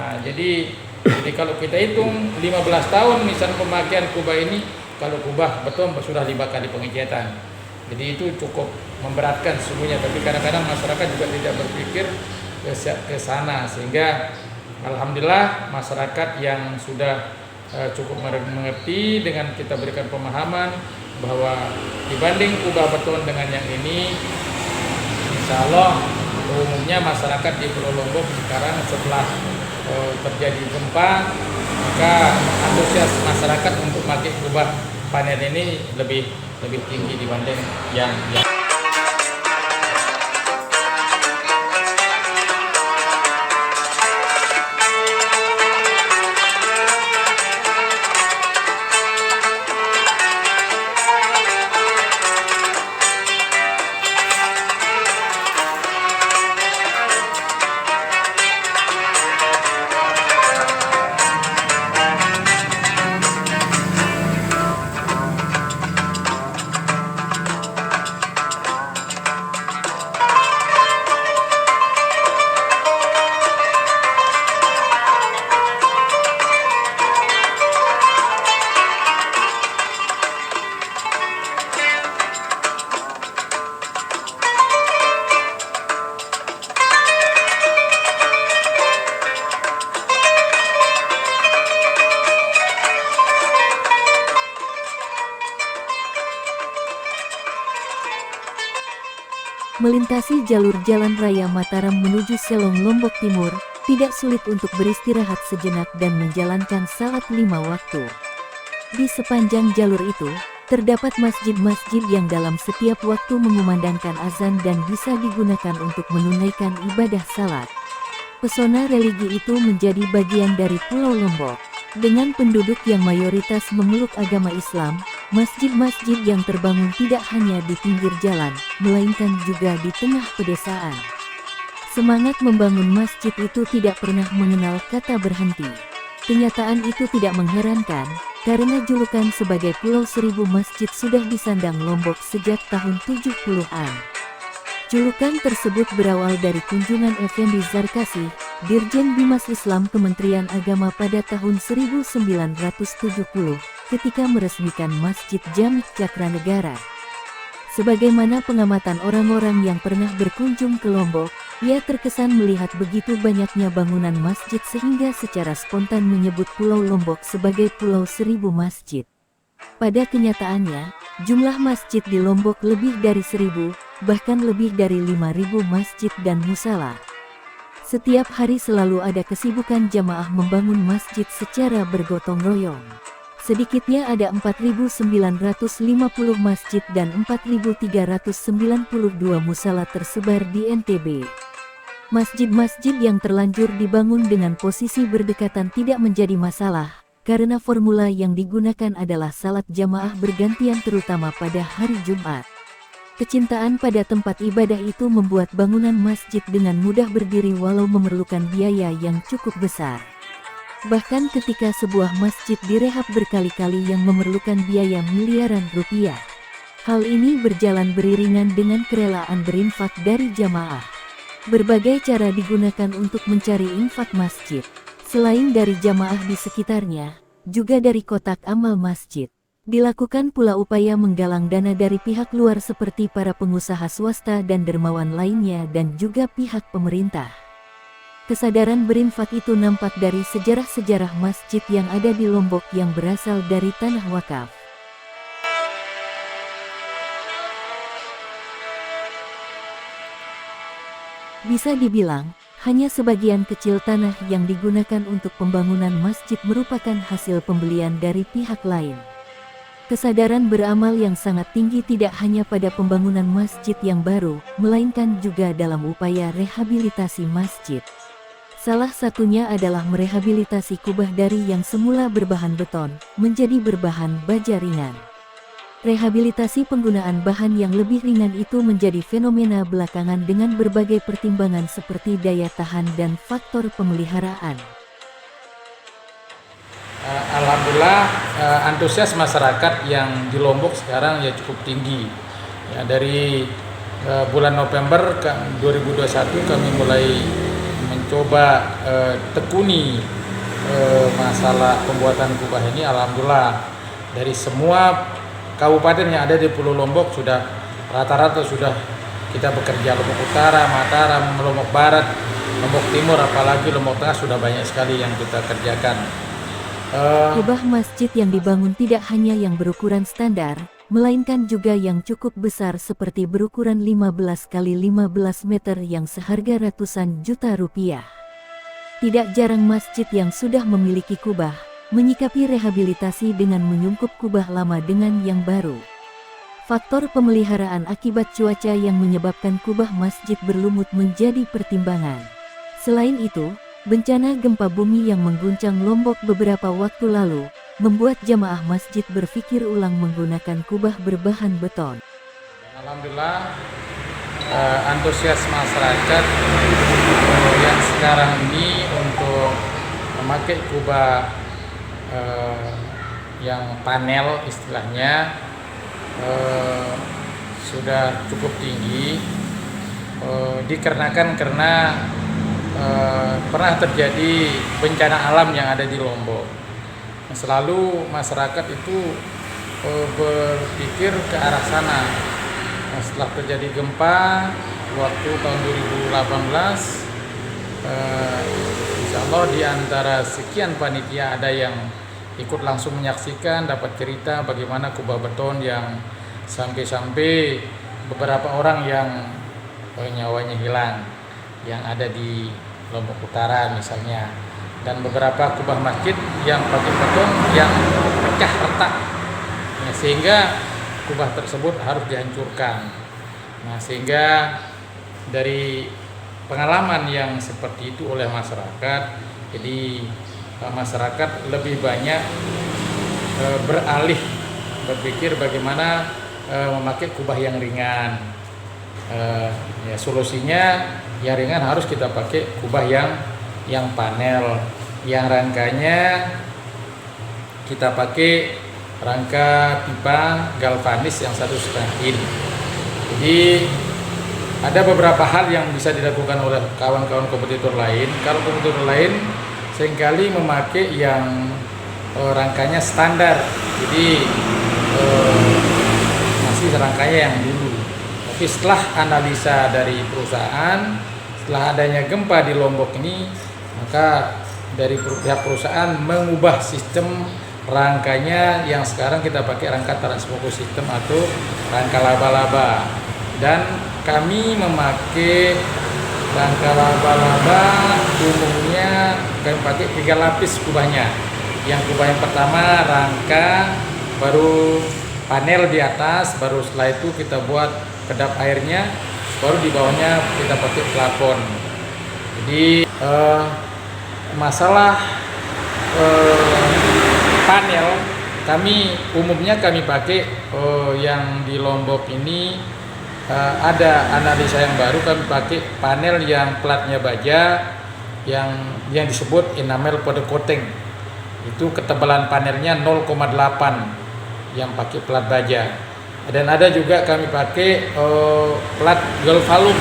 Nah, jadi kalau kita hitung 15 tahun misalnya pemakaian kubah ini, kalau kubah beton sudah 5 kali pengecatan. Jadi itu cukup memberatkan sesungguhnya, tapi kadang-kadang masyarakat juga tidak berpikir ke sana, sehingga alhamdulillah masyarakat yang sudah cukup mengerti dengan kita berikan pemahaman bahwa dibanding kubah beton dengan yang ini, insya Allah umumnya masyarakat di Pulau Lombok sekarang setelah terjadi gempa, maka antusias masyarakat untuk pakai kubah panen ini lebih tinggi dibanding yang Melintasi jalur Jalan Raya Mataram menuju Selong Lombok Timur, tidak sulit untuk beristirahat sejenak dan menjalankan salat 5 waktu. Di sepanjang jalur itu, terdapat masjid-masjid yang dalam setiap waktu mengumandangkan azan dan bisa digunakan untuk menunaikan ibadah salat. Pesona religi itu menjadi bagian dari Pulau Lombok. Dengan penduduk yang mayoritas memeluk agama Islam, masjid-masjid yang terbangun tidak hanya di pinggir jalan, melainkan juga di tengah pedesaan. Semangat membangun masjid itu tidak pernah mengenal kata berhenti. Kenyataan itu tidak mengherankan, karena julukan sebagai Pulau Seribu Masjid sudah disandang Lombok sejak tahun 70-an. Julukan tersebut berawal dari kunjungan Effendi Zarkasi, Dirjen Bimas Islam Kementerian Agama pada tahun 1970, ketika meresmikan Masjid Jami' Cakranegara. Sebagaimana pengamatan orang-orang yang pernah berkunjung ke Lombok, ia terkesan melihat begitu banyaknya bangunan masjid sehingga secara spontan menyebut Pulau Lombok sebagai Pulau Seribu Masjid. Pada kenyataannya, jumlah masjid di Lombok lebih dari 1.000, bahkan lebih dari 5.000 masjid dan musala. Setiap hari selalu ada kesibukan jamaah membangun masjid secara bergotong royong. Sedikitnya ada 4.950 masjid dan 4.392 musala tersebar di NTB. Masjid-masjid yang terlanjur dibangun dengan posisi berdekatan tidak menjadi masalah, karena formula yang digunakan adalah salat jamaah bergantian terutama pada hari Jumat. Kecintaan pada tempat ibadah itu membuat bangunan masjid dengan mudah berdiri walau memerlukan biaya yang cukup besar. Bahkan ketika sebuah masjid direhab berkali-kali yang memerlukan biaya miliaran rupiah. Hal ini berjalan beriringan dengan kerelaan berinfak dari jamaah. Berbagai cara digunakan untuk mencari infak masjid. Selain dari jamaah di sekitarnya, juga dari kotak amal masjid. Dilakukan pula upaya menggalang dana dari pihak luar seperti para pengusaha swasta dan dermawan lainnya dan juga pihak pemerintah. Kesadaran berinfak itu nampak dari sejarah-sejarah masjid yang ada di Lombok yang berasal dari tanah wakaf. Bisa dibilang, hanya sebagian kecil tanah yang digunakan untuk pembangunan masjid merupakan hasil pembelian dari pihak lain. Kesadaran beramal yang sangat tinggi tidak hanya pada pembangunan masjid yang baru, melainkan juga dalam upaya rehabilitasi masjid. Salah satunya adalah merehabilitasi kubah dari yang semula berbahan beton, menjadi berbahan baja ringan. Rehabilitasi penggunaan bahan yang lebih ringan itu menjadi fenomena belakangan dengan berbagai pertimbangan seperti daya tahan dan faktor pemeliharaan. Alhamdulillah antusias masyarakat yang di Lombok sekarang ya cukup tinggi. Ya, dari bulan November 2021 kami mulai coba tekuni masalah pembuatan kubah ini, alhamdulillah dari semua kabupaten yang ada di Pulau Lombok sudah rata-rata sudah kita bekerja. Lombok Utara, Mataram, Lombok Barat, Lombok Timur, apalagi Lombok Tengah sudah banyak sekali yang kita kerjakan. Kubah masjid yang dibangun tidak hanya yang berukuran standar, melainkan juga yang cukup besar seperti berukuran 15 kali 15 meter yang seharga ratusan juta rupiah. Tidak jarang masjid yang sudah memiliki kubah, menyikapi rehabilitasi dengan menyungkup kubah lama dengan yang baru. Faktor pemeliharaan akibat cuaca yang menyebabkan kubah masjid berlumut menjadi pertimbangan. Selain itu, bencana gempa bumi yang mengguncang Lombok beberapa waktu lalu, membuat jamaah masjid berpikir ulang menggunakan kubah berbahan beton. Alhamdulillah, antusias masyarakat yang sekarang ini untuk memakai kubah yang panel istilahnya sudah cukup tinggi, dikarenakan karena pernah terjadi bencana alam yang ada di Lombok. Selalu masyarakat itu berpikir ke arah sana. Setelah terjadi gempa waktu tahun 2018, insya Allah di antara sekian panitia ada yang ikut langsung menyaksikan, dapat cerita bagaimana kubah beton yang sampai-sampai beberapa orang yang nyawanya hilang yang ada di Lombok Utara misalnya, dan beberapa kubah masjid yang pakai beton yang pecah retak, ya, sehingga kubah tersebut harus dihancurkan. Nah, sehingga dari pengalaman yang seperti itu oleh masyarakat, jadi masyarakat lebih banyak beralih berpikir bagaimana memakai kubah yang ringan. Ya, solusinya yang ringan harus kita pakai kubah yang panel, yang rangkanya kita pakai rangka pipa galvanis yang 1,5 in. Jadi ada beberapa hal yang bisa dilakukan oleh kawan-kawan kompetitor lain. Kalau kompetitor lain seringkali memakai yang rangkanya standar, jadi masih rangkanya yang dulu. Tapi setelah analisa dari perusahaan, setelah adanya gempa di Lombok ini, maka dari pihak perusahaan mengubah sistem rangkanya yang sekarang kita pakai rangka transfokus sistem atau rangka laba-laba, dan kami memakai rangka laba-laba umumnya kami pakai 3 lapis kubahnya. Yang kubah yang pertama rangka, baru panel di atas, baru setelah itu kita buat kedap airnya, baru di bawahnya kita pakai plafon. Jadi masalah panel kami umumnya kami pakai yang di Lombok ini ada analisa yang baru, kami pakai panel yang platnya baja yang disebut enamel powder coating. Itu ketebalan panelnya 0,8 yang pakai plat baja. Dan ada juga kami pakai plat galvalum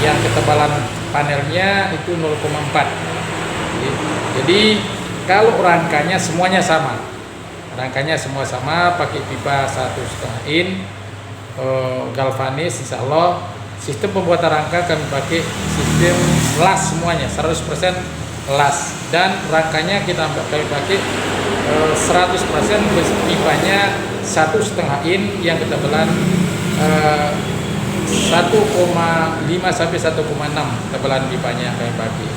yang ketebalan panelnya itu 0,4. Jadi kalau rangkanya semuanya sama, rangkanya semua sama, pakai pipa 1,5 in galvanis, insya Allah. Sistem pembuatan rangka kami pakai sistem las semuanya, 100% las, dan rangkanya kami pakai 100% pipanya 1,5 in yang ketebalan 1,5 sampai 1,6 tebalan pipanya kami pakai.